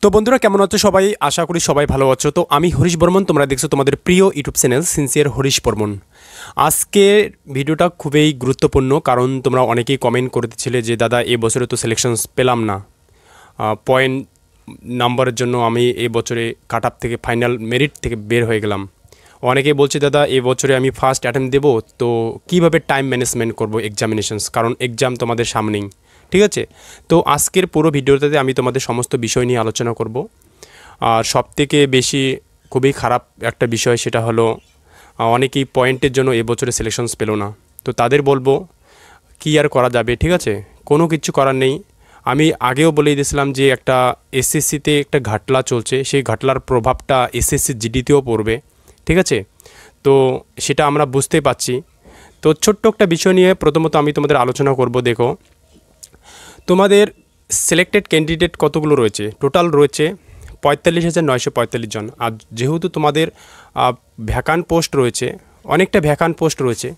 তো বন্ধুরা কেমন আছো সবাই? আশা করি সবাই ভালো আছো। তো আমি হরিশ বর্মন, তোমরা দেখছো তোমাদের প্রিয় YouTube channel sincere Harish Barman. আজকের ভিডিওটা খুবই গুরুত্বপূর্ণ, কারণ তোমরা অনেকেই কমেন্ট করতেছিলে যে দাদা এবছরে তো সিলেকশনস পেলাম না, পয়েন্ট নাম্বারের জন্য আমি এবছরে কাট আপ থেকে ফাইনাল মেরিট থেকে বের হয়ে গেলাম। অনেকেই বলছে দাদা এবছরে আমি ফার্স্ট অ্যাটেম্প দেবো, তো কীভাবে টাইম ম্যানেজমেন্ট করবো এক্সামিনেশনস, কারণ এক্সাম তোমাদের সামনেই। ঠিক আছে, তো আজকের পুরো ভিডিওটাতে আমি তোমাদের সমস্ত বিষয় নিয়ে আলোচনা করব। আর সবথেকে বেশি খুবই খারাপ একটা বিষয় সেটা হলো অনেকেই পয়েন্টের জন্য এবছরে সিলেকশনস পেলো না। তো তাদের বলবো কী আর করা যাবে, ঠিক আছে, কোনো কিছু করার নেই। আমি আগেও বলেই দিয়েছিলাম যে একটা এসএসসিতে একটা ঘাটলা চলছে, সেই ঘাটলার প্রভাবটা এসএসসি জিডিতেও পড়বে। ঠিক আছে, তো সেটা আমরা বুঝতেই পারছি। তো ছোট্ট একটা বিষয় নিয়ে প্রথমত আমি তোমাদের আলোচনা করব। দেখো, তোমাদের সিলেক্টেড ক্যান্ডিডেট কতগুলো রয়েছে? টোটাল রয়েছে ৪৫,৯৪৫ জন। আর যেহেতু তোমাদের ভ্যাকান্ট পোস্ট রয়েছে, অনেকটা ভ্যাকান্ট পোস্ট রয়েছে,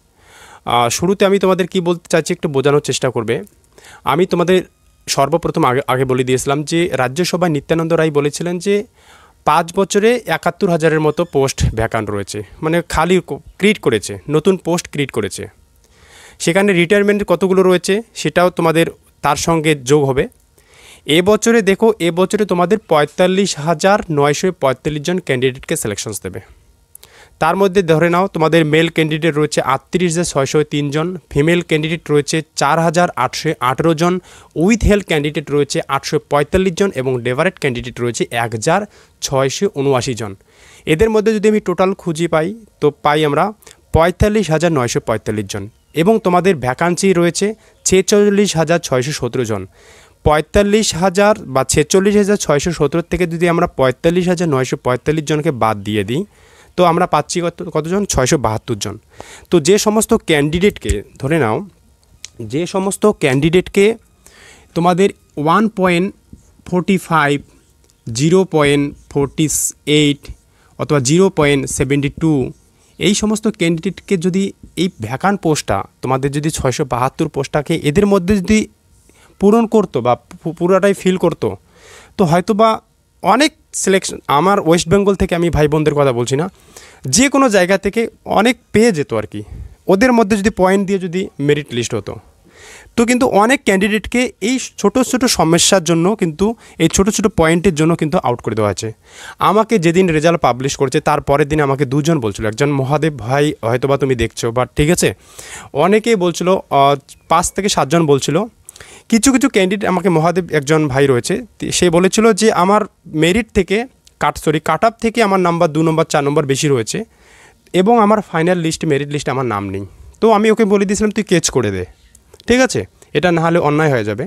শুরুতে আমি তোমাদের কি বলতে চাইছি একটু বোঝানোর চেষ্টা করবে। আমি তোমাদের সর্বপ্রথম আগে বলে দিয়েছিলাম যে রাজ্যসভায় নিত্যানন্দ রায় বলেছিলেন যে 5 বছরে ৭১,০০০-এর মতো পোস্ট ভ্যাকান্ট রয়েছে, মানে খালি ক্রিয়েট করেছে, নতুন পোস্ট ক্রিয়েট করেছে। সেখানে রিটায়ারমেন্ট কতগুলো রয়েছে সেটাও তোমাদের তার সঙ্গে যোগ হবে। এবছরে দেখো, এবছরে তোমাদের ৪৫,৯৪৫ জন ক্যান্ডিডেটকে সিলেকশনস দেবে। তার মধ্যে ধরে নাও তোমাদের মেল ক্যান্ডিডেট রয়েছে ৩৮,৬০৩ জন, ফিমেল ক্যান্ডিডেট রয়েছে ৪,৮১৮ জন, উইথ হেলথ ক্যান্ডিডেট রয়েছে ৮৪৫ জন এবং ডেভারেট ক্যান্ডিডেট রয়েছে ১,৬৭৯ জন। এদের মধ্যে যদি আমি টোটাল খুঁজি পাই তো পাই আমরা ৪৫,৯৪৫ জন। এবং তোমাদের ভ্যাকান্সি রয়েছে ৪৬,৬১৭ জন। ৪৫,০০০ বা ৪৬,৬১৭ থেকে যদি আমরা ৪৫,৯৪৫ জনকে বাদ দিয়ে দিই তো আমরা পাচ্ছি কতজন? ৬৭২ জন। তো যে সমস্ত ক্যান্ডিডেটকে ধরে নাও, যে সমস্ত ক্যান্ডিডেটকে তোমাদের 1.45, 0.48 অথবা 0.72 এই সমস্ত ক্যান্ডিডেটকে যদি এই ভ্যাকান্ট পোস্টটা তোমাদের যদি ৬৭২ পোস্টটাকে এদের মধ্যে যদি পূরণ করতো বা পুরোটাই ফিল করতো তো হয়তো বা অনেক সিলেকশন, আমার ওয়েস্ট বেঙ্গল থেকে আমি ভাই বোনদের কথা বলছি না, যে কোনো জায়গা থেকে অনেক পেয়ে যেত আর কি, ওদের মধ্যে যদি পয়েন্ট দিয়ে যদি মেরিট লিস্ট হতো। তো কিন্তু অনেক ক্যান্ডিডেটকে এই ছোটো ছোটো সমস্যার জন্য কিন্তু এই ছোটো ছোটো পয়েন্টের জন্য কিন্তু আউট করে দেওয়া আছে। আমাকে যেদিন রেজাল্ট পাবলিশ করেছে তার পরের দিন আমাকে দুজন বলছিল, একজন মহাদেব ভাই হয়তোবা তুমি দেখছো, বাট ঠিক আছে, অনেকেই বলছিল, 5 থেকে 7 জন বলছিল। কিছু কিছু ক্যান্ডিডেট আমাকে, মহাদেব একজন ভাই রয়েছে, সে বলেছিল যে আমার মেরিট থেকে কাট আপ থেকে আমার নাম্বার 2 নম্বর 4 নম্বর বেশি রয়েছে এবং আমার ফাইনাল লিস্ট মেরিট লিস্টে আমার নাম নেই। তো আমি ওকে বলে দিয়েছিলাম তুই কেচ করে দে, ঠিক আছে, এটা না হলে অন্যায় হয়ে যাবে।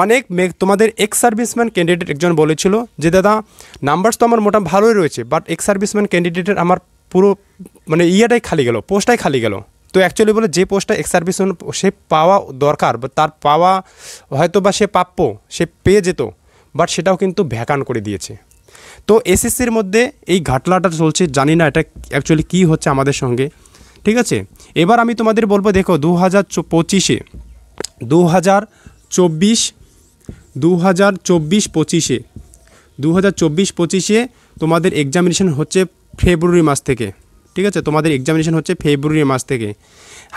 অনেক তোমাদের এক্স সার্ভিসম্যান ক্যান্ডিডেট একজন বলেছিল যে দাদা নাম্বারস তো আমার মোটা ভালোই রয়েছে, বাট এক্স সার্ভিসম্যান ক্যান্ডিডেটের আমার পুরো মানে ইয়াটাই খালি গেল, পোস্টটাই খালি গেল। তো অ্যাকচুয়ালি বলে যে পোস্টটা এক্স সার্ভিসম্যান সে পাওয়া দরকার বা তার পাওয়া হয়তো বা সে প্রাপ্য, সে পেয়ে যেত, বাট সেটাও কিন্তু ভ্যাকান্ট করে দিয়েছে। তো এসএসসির মধ্যে এই ঘাটলাটা চলছে, জানি না এটা অ্যাকচুয়ালি কী হচ্ছে আমাদের সঙ্গে। ঠিক আছে, এবার আমি তোমাদের বলবো, দেখো 2024-25-2024-25-25 তোমাদের এক্সামিনেশন হচ্ছে ফেব্রুয়ারি মাস থেকে। ঠিক আছে, তোমাদের এক্সামিনেশন হচ্ছে ফেব্রুয়ারি মাস থেকে,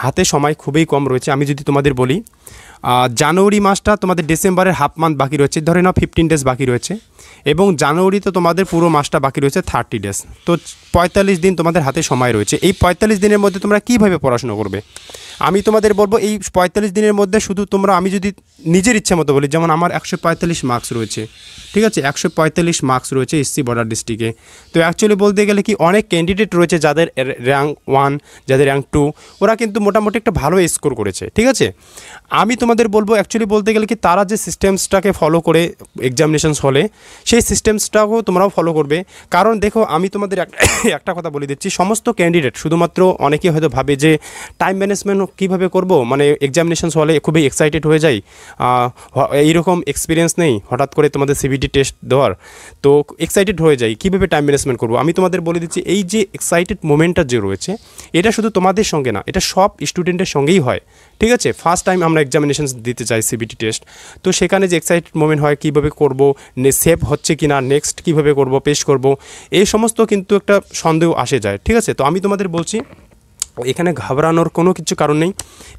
হাতে সময় খুবই কম রয়েছে। আমি যদি তোমাদের বলি জানুয়ারি মাসটা তোমাদের ডিসেম্বরের হাফ মান্থ বাকি রয়েছে, ধরে নাও 15 ডেজ বাকি রয়েছে, এবং জানুয়ারিতে তোমাদের পুরো মাসটা বাকি রয়েছে 30 ডেজ। তো 45 দিন তোমাদের হাতে সময় রয়েছে। এই 45 দিনের মধ্যে তোমরা কীভাবে পড়াশোনা করবে? আমি তোমাদের বলবো এই 45 দিনের মধ্যে শুধু তোমরা, আমি যদি নিজের ইচ্ছা মতো বলি, যেমন আমার 145 মার্কস রয়েছে, ঠিক আছে, 145 মার্কস রয়েছে এসসি বর্ডার ডিস্ট্রিক্টে। তো অ্যাকচুয়ালি বলতে গেলে কি অনেক ক্যান্ডিডেট রয়েছে যাদের র্যাঙ্ক 1, যাদের র্যাঙ্ক 2, ওরা কিন্তু মোটামুটি একটা ভালো স্কোর করেছে। ঠিক আছে, আমি তোমাদের বলবো অ্যাকচুয়ালি বলতে গেলে কি তারা যে সিস্টেমসটাকে ফলো করে এক্সামিনেশনস হলে সেই সিস্টেমসটাকেও তোমরাও ফলো করবে। কারণ দেখো, আমি তোমাদের একটা কথা বলে দিচ্ছি, সমস্ত ক্যান্ডিডেট শুধুমাত্র অনেকেই হয়তো ভাবে যে টাইম ম্যানেজমেন্ট কীভাবে করব, মানে এক্সামিনেশনস হলে খুবই এক্সাইটেড হয়ে যাই, এইরকম এক্সপিরিয়েন্স নেই হঠাৎ করে তোমাদের সিবিটি টেস্ট দেওয়ার, তো এক্সাইটেড হয়ে যাই কীভাবে টাইম ম্যানেজমেন্ট করব। আমি তোমাদের বলে দিচ্ছি, এই যে এক্সাইটেড মোমেন্টটা যে রয়েছে এটা শুধু তোমাদের সঙ্গে না, এটা সব স্টুডেন্টের সঙ্গেই হয়। ঠিক আছে, ফার্স্ট টাইম আমরা এক্সামিনেশন দিতে চাই সিবিটি টেস্ট, তো সেখানে যে এক্সাইটেড মোমেন্ট হয় কীভাবে করব, সেফ হচ্ছে কি না, নেক্সট কীভাবে করব, পেশ করব, এই সমস্ত কিন্তু একটা সন্দেহ আসে যায়। ঠিক আছে, তো আমি তোমাদের বলছি এখানে ঘাবড়ানোর কোনো কিছু কারণ নেই।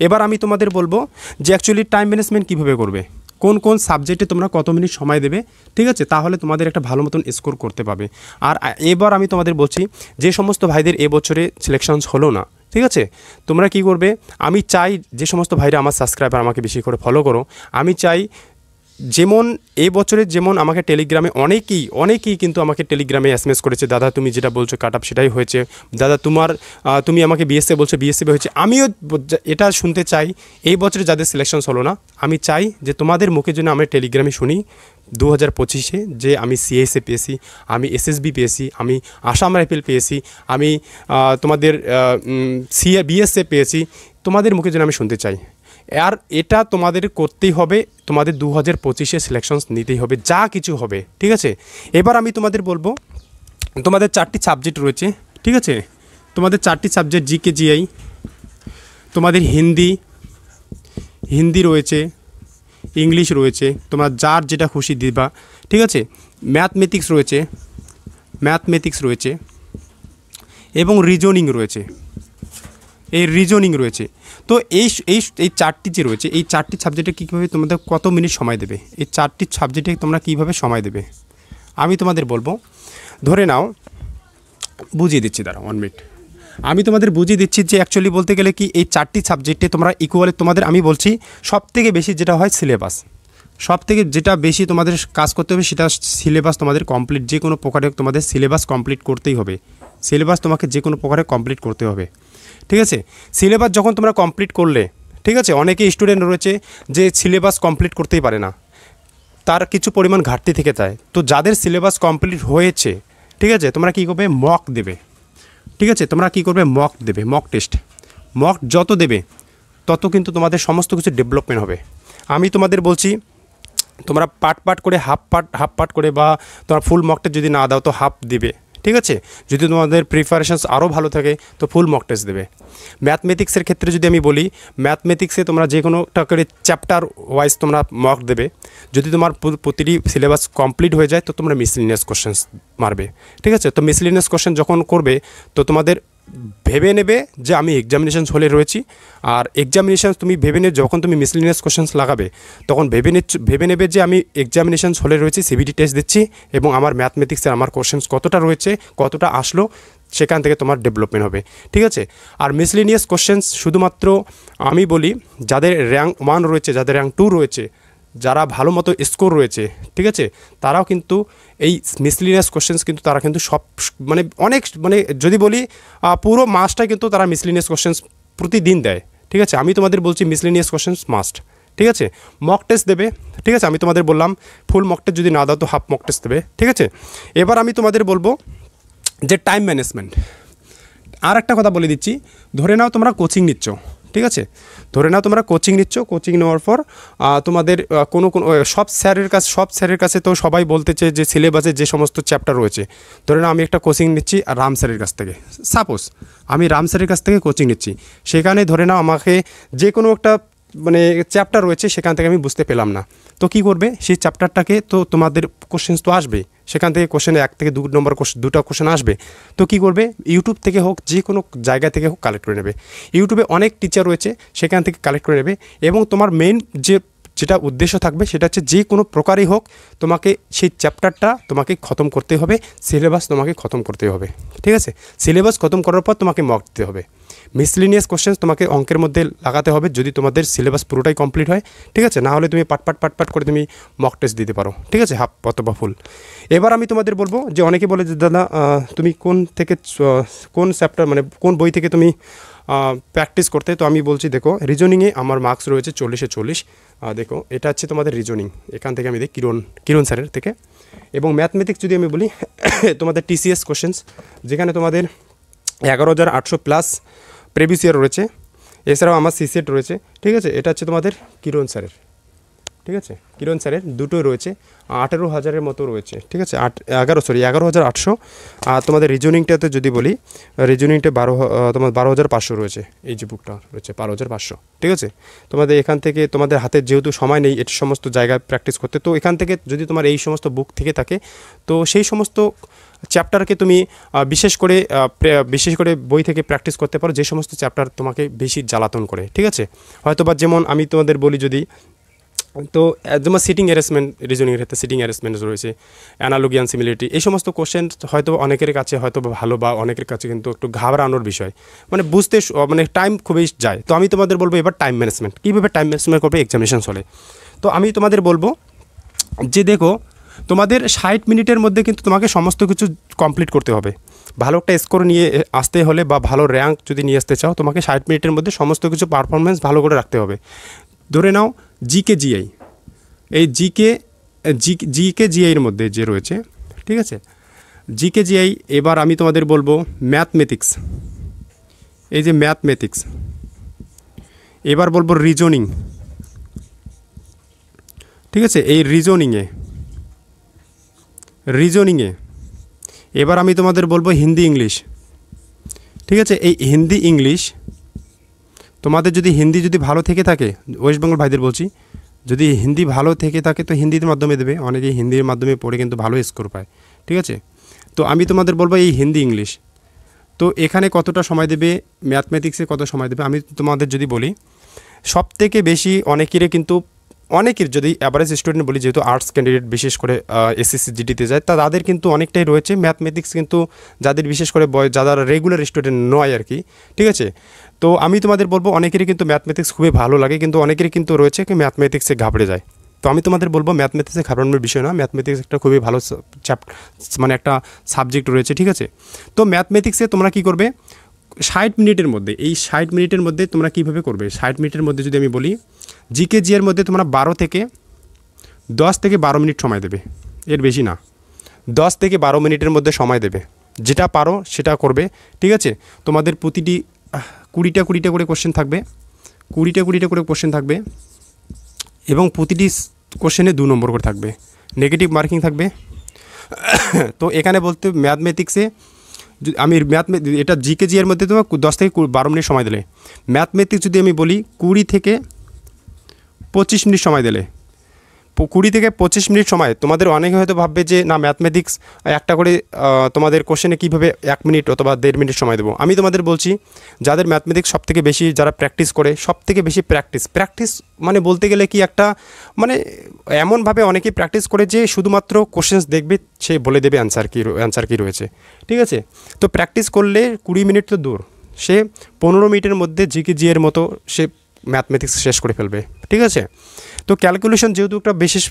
এবার আমি তোমাদের বলবো যে অ্যাকচুয়ালি টাইম ম্যানেজমেন্ট কীভাবে করবে, কোন কোন সাবজেক্টে তোমরা কত মিনিট সময় দেবে। ঠিক আছে, তাহলে তোমাদের একটা ভালো মতন স্কোর করতে পারবে। আর এবার আমি তোমাদের বলছি যে সমস্ত ভাইদের এবছরে সিলেকশনস হলো না, ঠিক আছে, তোমরা কি করবে, আমি চাই যে সমস্ত ভাইরা আমার সাবস্ক্রাইবার আমাকে বেশি করে ফলো করো, আমি চাই যেমন এই বছরে যেমন আমাকে টেলিগ্রামে অনেকেই কিন্তু আমাকে টেলিগ্রামে এসএমএস করেছে, দাদা তুমি যেটা বলছো কাট আপ সেটাই হয়েছে, দাদা তুমি আমাকে বিএসএ বলছো বিএসএ হয়েছে। আমিও এটা শুনতে চাই এই বছরে যাদের সিলেকশনস হলো না, আমি চাই যে তোমাদের মুখে জন্য আমরা টেলিগ্রামে শুনি 2025-এ যে আমি সিএসএ পেয়েছি, আমি এসএসবি পেয়েছি, আমি আসাম রাইফেল পেয়েছি, আমি তোমাদের বিএসএ পেয়েছি, তোমাদের মুখে যেন আমি শুনতে চাই। আর এটা তোমাদের করতেই হবে, তোমাদের 2025-এ সিলেকশনস নিতেই হবে, যা কিছু হবে। ঠিক আছে, এবার আমি তোমাদের বলবো তোমাদের 4টি সাবজেক্ট রয়েছে। ঠিক আছে, তোমাদের 4টি সাবজেক্ট জিকে জিআই, তোমাদের হিন্দি রয়েছে, ইংলিশ রয়েছে, তোমরা যার যেটা খুশি দিবা। ঠিক আছে, ম্যাথমেটিক্স রয়েছে এবং রিজনিং রয়েছে। তো এই 4টি যে রয়েছে, এই 4টি সাবজেক্টে কীভাবে তোমাদের কত মিনিট সময় দেবে, এই 4টি সাবজেক্টে তোমরা কীভাবে সময় দেবে আমি তোমাদের বলবো। ধরে নাও, বুঝিয়ে দিচ্ছি, দাঁড়াও 1 মিনিট, আমি তোমাদের বুঝিয়ে দিচ্ছি যে অ্যাকচুয়ালি বলতে গেলে কি এই 4টি সাবজেক্টে তোমরা ইকুয়ালি তোমাদের, আমি বলছি সবথেকে বেশি যেটা হয় সিলেবাস, সবথেকে যেটা বেশি তোমাদের কাজ করতে হবে সেটা সিলেবাস তোমাদের কমপ্লিট, যে কোনো প্রকারে তোমাদের সিলেবাস কমপ্লিট করতেই হবে, সিলেবাস তোমাকে যে কোনো প্রকারে কমপ্লিট করতে হবে। ঠিক আছে, সিলেবাস যখন তোমরা কমপ্লিট করলে, ঠিক আছে, অনেকে স্টুডেন্ট রয়েছে যে সিলেবাস কমপ্লিট করতেই পারে না, তার কিছু পরিমাণ ঘাটতি থেকে যায়। তো যাদের সিলেবাস কমপ্লিট হয়েছে, ঠিক আছে, তোমরা কী করবে, মক দেবে। ঠিক আছে, তোমরা কী করবে, মক দেবে, মক টেস্ট। মক যত দেবে তত কিন্তু তোমাদের সমস্ত কিছু ডেভেলপমেন্ট হবে। আমি তোমাদের বলছি তোমরা পার্ট করে হাফ পার্ট করে, বা তোমরা ফুল মকটা যদি না দাও তো হাফ দিবে। ঠিক আছে, যদি তোমাদের প্রিপারেশনস আরও ভালো থাকে তো ফুল মক টেস্ট দেবে। ম্যাথমেটিক্সের ক্ষেত্রে যদি আমি বলি, ম্যাথমেটিক্সে তোমরা যে কোনোটা করে চ্যাপ্টার ওয়াইজ তোমরা মক দেবে। যদি তোমার প্রতিটি সিলেবাস কমপ্লিট হয়ে যায় তো তোমরা মিসলিনিয়াস কোশ্চেন্স মারবে। ঠিক আছে, তো মিসলিনিয়াস কোশ্চেন যখন করবে তো তোমাদের ভেবে নেবে যে আমি এক্সামিনেশনস হলে রয়েছি, আর এক্সামিনেশনস তুমি ভেবে নেবে, যখন তুমি মিসলিনিয়াস কোশ্চেন্স লাগাবে তখন ভেবে নেবে যে আমি এক্সামিনেশনস হলে রয়েছি, সিবিটি টেস্ট দিচ্ছি, এবং আমার ম্যাথমেটিক্সের আমার কোশ্চেন্স কতটা রয়েছে, কতটা আসলো, সেখান থেকে তোমার ডেভেলপমেন্ট হবে। ঠিক আছে, আর মিসলিনিয়াস কোশ্চেন্স শুধুমাত্র আমি বলি যাদের র্যাঙ্ক 1 রয়েছে, যাদের র্যাঙ্ক 2 রয়েছে, যারা ভালো মতো স্কোর রয়েছে, ঠিক আছে, তারাও কিন্তু এই মিসলিনিয়াস কোশ্চেন্স কিন্তু তারা কিন্তু সব অনেক যদি বলি পুরো মাসটাই কিন্তু তারা মিসলিনিয়াস কোশ্চেন্স প্রতিদিন দেয়। ঠিক আছে, আমি তোমাদের বলছি মিসলিনিয়াস কোশ্চেন্স মাস্ট। ঠিক আছে, মক টেস্ট দেবে। ঠিক আছে, আমি তোমাদের বললাম ফুল মক টেস্ট যদি না দাও তো হাফ মক টেস্ট দেবে। ঠিক আছে, এবার আমি তোমাদের বলবো যে টাইম ম্যানেজমেন্ট। আর একটা কথা বলে দিচ্ছি, ধরে নাও তোমরা কোচিং নিচ্ছ। ঠিক আছে, ধরে নাও তোমরা কোচিং নেওয়ার পর তোমাদের কোনো সব স্যারের কাছে তো সবাই বলতেছে যে সিলেবাসে যে সমস্ত চ্যাপ্টার রয়েছে। ধরে নাও আমি একটা কোচিং নিচ্ছি রাম স্যারের কাছ থেকে, সাপোজ আমি রাম স্যারের কাছ থেকে কোচিং নিচ্ছি, সেখানে ধরে নাও আমাকে যে কোনো একটা চ্যাপ্টার রয়েছে সেখান থেকে আমি বুঝতে পেলাম না, তো কী করবে, সেই চ্যাপ্টারটাকে তো তোমাদের কোশ্চেন্স তো আসবে, সেখান থেকে কোশ্চেন 1 থেকে 2 নম্বর দুটো কোশ্চেন আসবে, তো কী করবে, ইউটিউব থেকে হোক যে কোনো জায়গা থেকে হোক কালেক্ট করে নেবে। ইউটিউবে অনেক টিচার রয়েছে, সেখান থেকে কালেক্ট করে নেবে, এবং তোমার মেইন যেটা উদ্দেশ্য থাকবে সেটা হচ্ছে যে কোনো প্রকারই হোক তোমাকে সেই চ্যাপ্টারটা তোমাকে খতম করতে হবে, সিলেবাস তোমাকে খতম করতে হবে। ঠিক আছে, সিলেবাস খতম করার পর তোমাকে মক দিতে হবে। মিসলিনিয়াস কোশ্চেন্স তোমাকে অঙ্কের মধ্যে লাগাতে হবে যদি তোমাদের সিলেবাস পুরোটাই কমপ্লিট হয়। ঠিক আছে, না হলে তুমি পাট করে তুমি মক টেস্ট দিতে পারো। ঠিক আছে, হাফ অথবা ফুল। এবার আমি তোমাদের বলবো যে অনেকে বলে যে দাদা তুমি কোন চ্যাপ্টার কোন বই থেকে তুমি প্র্যাকটিস করতে, তো আমি বলছি দেখো রিজনিংয়ে আমার মার্কস রয়েছে 40-এ 40। দেখো এটা হচ্ছে তোমাদের রিজনিং, এখান থেকে আমি দেখি কিরণ স্যারের থেকে। এবং ম্যাথমেটিক্স যদি আমি বলি তোমাদের টিসিএস কোশ্চেন্স, যেখানে তোমাদের 11,800 প্লাস প্রিভিয়াস ইয়ার রয়েছে, এছাড়াও আমার সিসেট রয়েছে। ঠিক আছে, এটা হচ্ছে তোমাদের কিরণ স্যারের। ঠিক আছে, কিরণ স্যারের দুটোই রয়েছে, 18,000-এর মতো রয়েছে, ঠিক আছে, 11,800। আর তোমাদের রিজনিংটাতে যদি বলি, রিজনিংটা তোমার 12,500 রয়েছে, এই যে বুকটা রয়েছে 12,500, ঠিক আছে। তোমাদের এখান থেকে তোমাদের হাতে যেহেতু সময় নেই এর সমস্ত জায়গায় প্র্যাকটিস করতে, তো এখান থেকে যদি তোমার এই সমস্ত বুক থেকে থাকে তো সেই সমস্ত চ্যাপ্টারকে তুমি বিশেষ করে বই থেকে প্র্যাকটিস করতে পারো, যে সমস্ত চ্যাপ্টার তোমাকে বেশি জ্বালাতন করে, ঠিক আছে। হয়তোবা যেমন আমি তোমাদের বলি যদি, তো যেমন সিটিং অ্যারেঞ্জমেন্ট, রিজনিংয়ের ক্ষেত্রে সিটিং অ্যারেঞ্জমেন্ট রয়েছে, অ্যানালজি অ্যান্ড সিমিলারিটি, এই সমস্ত কোশ্চেন হয়তো অনেকের কাছে হয়তো ভালো বা অনেকের কাছে কিন্তু একটু ঘাবড়ানোর বিষয়, মানে বুঝতে মানে টাইম খুবই যায়। তো আমি তোমাদের বলবো এবার টাইম ম্যানেজমেন্ট, কীভাবে টাইম ম্যানেজমেন্ট করবে এক্সামিনেশন হলে। তো আমি তোমাদের বলবো যে দেখো, তোমাদের 60 মিনিটের মধ্যে কিন্তু তোমাকে সমস্ত কিছু কমপ্লিট করতে হবে। ভালো একটা স্কোর নিয়ে আসতে হলে বা ভালো র্যাঙ্ক যদি নিয়ে আসতে চাও, তোমাকে 60 মিনিটের মধ্যে সমস্ত কিছু পারফরমেন্স ভালো করে রাখতে হবে। ধরে নাও জিকে জিআই, এই জিকে জিআইয়ের মধ্যে যে রয়েছে, ঠিক আছে, জিকে জিআই। এবার আমি তোমাদের বলবো ম্যাথমেটিক্স, এই যে ম্যাথমেটিক্স। এবার বলবো রিজনিং, ঠিক আছে, এই রিজনিংয়ে। এবার আমি তোমাদের বলবো হিন্দি ইংলিশ, ঠিক আছে। এই হিন্দি ইংলিশ তোমাদের যদি হিন্দি যদি ভালো থেকে থাকে, ওয়েস্ট বেঙ্গল ভাইদের বলছি, যদি হিন্দি ভালো থেকে থাকে তো হিন্দির মাধ্যমে দেবে, অনেকেই হিন্দির মাধ্যমে পড়ে কিন্তু ভালো স্কোর পায়, ঠিক আছে। তো আমি তোমাদের বলবো এই হিন্দি ইংলিশ, তো এখানে কতটা সময় দেবে, ম্যাথমেটিক্সে কত সময় দেবে। আমি তোমাদের যদি বলি, সবথেকে বেশি অনেকের যদি অ্যাভারেজ স্টুডেন্ট বলি, যেহেতু আর্টস ক্যান্ডিডেট বিশেষ করে এসএসসি জিডিতে যায়, তাদের কিন্তু অনেকটাই রয়েছে ম্যাথমেটিক্স, কিন্তু যাদের বিশেষ করে যারা রেগুলার স্টুডেন্ট নয় আর কি, ঠিক আছে। তো আমি তোমাদের বলবো অনেকেরই কিন্তু ম্যাথমেটিক্স খুবই ভালো লাগে, কিন্তু অনেকেরই কিন্তু রয়েছে কি ম্যাথমেটিক্সে ঘাবড়ে যায়। তো আমি তোমাদের বলবো ম্যাথমেটিক্সে ঘাবড়ানোর বিষয় না, ম্যাথমেটিক্স একটা খুবই ভালো মানে একটা সাবজেক্ট রয়েছে, ঠিক আছে। তো ম্যাথমেটিক্সে তোমরা কী করবে, 60 মিনিটের মধ্যে, এই 60 মিনিটের মধ্যে তোমরা কীভাবে করবে, 60 মিনিটের মধ্যে যদি আমি বলি, জিকে জিএর মধ্যে তোমরা 10 থেকে 12 মিনিট সময় দেবে, এর বেশি না, 10 থেকে 12 মিনিটের মধ্যে সময় দেবে, যেটা পারো সেটা করবে, ঠিক আছে। তোমাদের প্রতিটি 20টা করে কোশ্চেন থাকবে, 20টা করে কোশ্চেন থাকবে, এবং প্রতিটি কোশ্চেনে 2 নম্বর করে থাকবে, নেগেটিভ মার্কিং থাকবে। তো এখানে বলতে ম্যাথমেটিক্সে আমি এটা জিকে জিএর মধ্যে তোমার 10 থেকে 12 মিনিট সময় দিলে, ম্যাথমেটিক্স যদি আমি বলি 20 থেকে 25 মিনিট সময় দিলে, 20 থেকে 25 মিনিট সময়, তোমাদের অনেকে হয়তো ভাববে যে না ম্যাথমেটিক্স একটা করে তোমাদের কোশ্চেনে কীভাবে 1 মিনিট অথবা 1.5 মিনিট সময় দেবো। আমি তোমাদের বলছি, যাদের ম্যাথমেটিক্স সবথেকে বেশি যারা প্র্যাকটিস করে, সবথেকে বেশি প্র্যাকটিস মানে বলতে গেলে কি একটা মানে এমনভাবে অনেকেই প্র্যাকটিস করে যে শুধুমাত্র কোশ্চেন্স দেখবে, সে বলে দেবে অ্যান্সার কী রয়েছে, ঠিক আছে। তো প্র্যাকটিস করলে 20 মিনিট তো দূর, সে 15 মিনিটের মধ্যে জিকে জিএর মতো সে ম্যাথমেটিক্স শেষ করে ফেলবে, ঠিক আছে। তো ক্যালকুলেশন যেহেতু একটা বিশেষ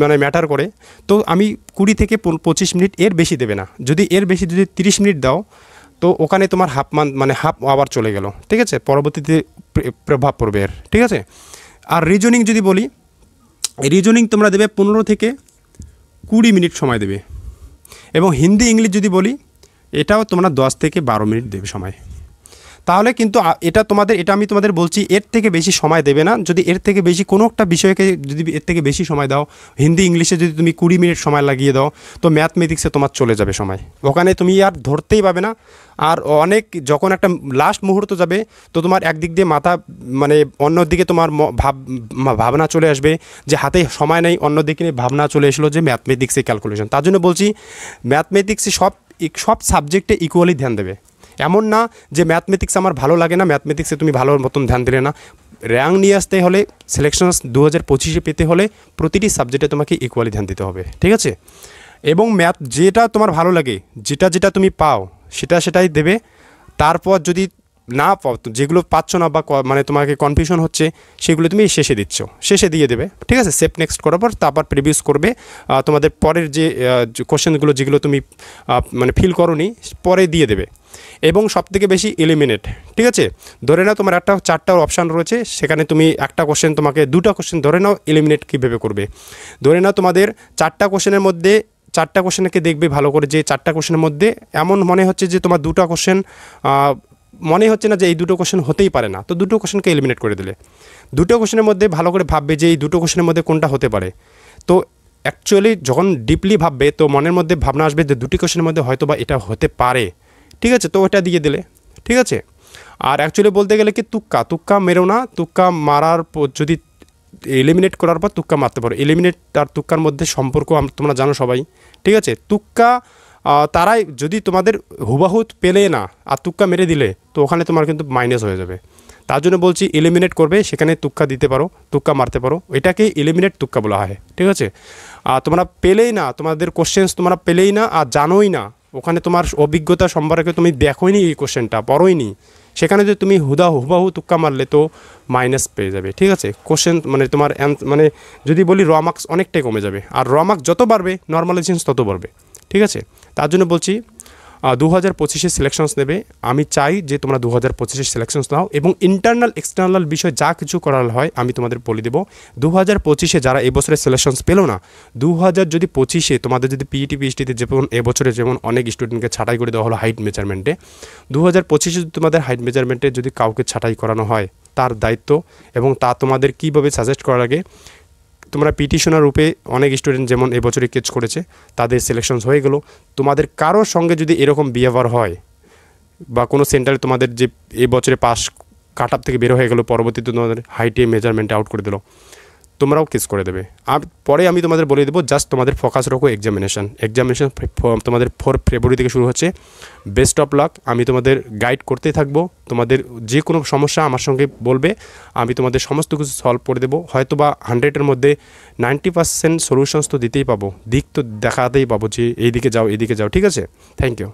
মানে ম্যাটার করে, তো আমি 20 থেকে 25 মিনিট, এর বেশি দেবে না। যদি এর বেশি যদি 30 মিনিট দাও, তো ওখানে তোমার হাফ আওয়ার চলে গেল, ঠিক আছে, পরবর্তীতে প্রভাব পড়বে এর, ঠিক আছে। আর রিজনিং যদি বলি, রিজনিং তোমরা দেবে 15 থেকে 20 মিনিট সময় দেবে, এবং হিন্দি ইংলিশ যদি বলি, এটাও তোমরা 10 থেকে 12 মিনিট দেবে সময়। তাহলে কিন্তু এটা আমি তোমাদের বলছি, এর থেকে বেশি সময় দেবে না। যদি এর থেকে বেশি কোনো একটা বিষয়কে যদি এর থেকে বেশি সময় দাও, হিন্দি ইংলিশে যদি তুমি 20 মিনিট সময় লাগিয়ে দাও, তো ম্যাথমেটিক্সে তোমার চলে যাবে সময়, ওখানে তুমি আর ধরতেই পাবে না। আর অনেক যখন একটা লাস্ট মুহূর্ত যাবে, তো তোমার একদিক দিয়ে মাথা মানে অন্যদিকে তোমার ভাবনা চলে আসবে যে হাতে সময় নেই, অন্যদিকে ভাবনা চলে এসলো যে ম্যাথমেটিক্সে ক্যালকুলেশন। তার জন্য বলছি ম্যাথমেটিক্সে সব সাবজেক্টে ইকুয়ালি ধ্যান দেবে। এমন না যে ম্যাথমেটিক্স আমার ভালো লাগে না, ম্যাথমেটিক্সে তুমি ভালো মতন ধ্যান দিলে না। র্যাঙ্ক নিয়ে আসতে হলে, সিলেকশন 2025-এ পেতে হলে প্রতিটি সাবজেক্টে তোমাকে ইকুয়ালি ধ্যান দিতে হবে, ঠিক আছে। এবং ম্যাথ যেটা তোমার ভালো লাগে, যেটা তুমি পাও সেটাই দেবে। তারপর যদি না পাও, যেগুলো পাচ্ছ না বা মানে তোমাকে কনফিউশন হচ্ছে, সেগুলো তুমি শেষে দিয়ে দেবে, ঠিক আছে। সেভ নেক্সট করার পর তারপর প্রিভিউস করবে তোমাদের পরের যে কোশ্চেনগুলো যেগুলো তুমি মানে ফিল করোনি, পরে দিয়ে দেবে। এবং সবথেকে বেশি এলিমিনেট, ঠিক আছে। ধরে নাও তোমার 4টা অপশান রয়েছে, সেখানে তুমি একটা কোশ্চেন, তোমাকে 2টা কোশ্চেন ধরে নাও, এলিমিনেট কীভাবে করবে। ধরে নাও তোমাদের 4টা কোশ্চেনের মধ্যে 4টা কোশ্চেনকে দেখবে ভালো করে, যে 4টা কোশ্চেনের মধ্যে এমন মনে হচ্ছে যে তোমার 2টা কোশ্চেন মনে হচ্ছে না যে এই দুটো কোশ্চেন হতেই পারে না, তো দুটো কোশ্চেনকে এলিমিনেট করে দিলে। দুটো কোশ্চেনের মধ্যে ভালো করে ভাববে যে এই দুটো কোশ্চেনের মধ্যে কোনটা হতে পারে। তো অ্যাকচুয়ালি যখন ডিপলি ভাববে তো মনের মধ্যে ভাবনা আসবে যে দুটি কোশ্চেনের মধ্যে হয়তো বা এটা হতে পারে, ঠিক আছে, তো ওটা দিয়ে দিলে, ঠিক আছে। আর অ্যাকচুয়ালি বলতে গেলে কি তুক্কা মেরো না, তুক্কা মারার যদি এলিমিনেট করার পর তুক্কা মারতে পারো। এলিমিনেট আর তুক্কার মধ্যে সম্পর্ক তোমরা জানো সবাই, ঠিক আছে। তুক্কা তারাই যদি তোমাদের হুবাহু পেলে না আর তুক্কা মেরে দিলে তো ওখানে তোমার কিন্তু মাইনাস হয়ে যাবে। তার জন্য বলছি এলিমিনেট করবে, সেখানে তুক্কা দিতে পারো, তুক্কা মারতে পারো, এটাকে এলিমিনেট তুক্কা বলা হয়, ঠিক আছে। আর তোমরা পেলেই না, তোমাদের কোশ্চেন্স তোমরা পেলেই না আর জানোই না, ওখানে তোমার অভিজ্ঞতা সম্পর্কে তুমি দেখোইনি, এই কোশ্চেনটা পড়োইনি, সেখানে যদি তুমি হুবাহু তুক্কা মারলে তো মাইনাস পেয়ে যাবে, ঠিক আছে। কোশ্চেন মানে তোমার মানে যদি বলি র মার্কস অনেকটাই কমে যাবে, আর র মার্কস যত বাড়বে নর্মালাইজেশন তত বাড়বে, ঠিক আছে। তার জন্য বলছি 2025-এ সিলেকশনস নেবে, আমি চাই যে তোমরা 2025-এ সিলেকশনস নাও এবং ইন্টারনাল এক্সটার্নাল বিষয় যা কিছু করার হয় আমি তোমাদের বলে দেবো। 2025-এ যারা এবছরে সিলেকশনস পেলো না, 2025-এ তোমাদের যদি পিইটি পিএইচডিতে যেমন এবছরে যেমন অনেক স্টুডেন্টকে ছাঁটাই করে দেওয়া হলো হাইট মেজারমেন্টে, 2025-এ যদি তোমাদের হাইট মেজারমেন্টে যদি কাউকে ছাঁটাই করানো হয় তার দায়িত্ব এবং তা তোমাদের কীভাবে সাজেস্ট করার আগে তোমরা পিটিশনার রূপে অনেক স্টুডেন্ট যেমন এবছরই কেচ করেছে তাদের সিলেকশনস হয়ে গেল, তোমাদের কারোর সঙ্গে যদি এরকম বিহেভিয়ার হয় বা কোনো সেন্টারে তোমাদের যে এবছরে পাস কাট আপ থেকে বের হয়ে গেলো, পরবর্তীতে তোমাদের হাইটে মেজারমেন্টে আউট করে দিল, তোমরাও কেস করে দেবে। আর পরে আমি তোমাদের বলে দেবো, জাস্ট তোমাদের ফোকাস রাখো এক্সামিনেশন তোমাদের 4 ফেব্রুয়ারি থেকে শুরু হচ্ছে। বেস্ট অফ লাক, আমি তোমাদের গাইড করতেই থাকবো, তোমাদের যে কোনো সমস্যা আমার সঙ্গে বলবে, আমি তোমাদের সমস্ত কিছু সলভ করে দেবো। হয়তো বা 100-এর মধ্যে 90% সলিউশনস তো দিতেই পাবো, দিক তো দেখাতেই পাবো যে এইদিকে যাও এইদিকে যাও, ঠিক আছে। Thank you.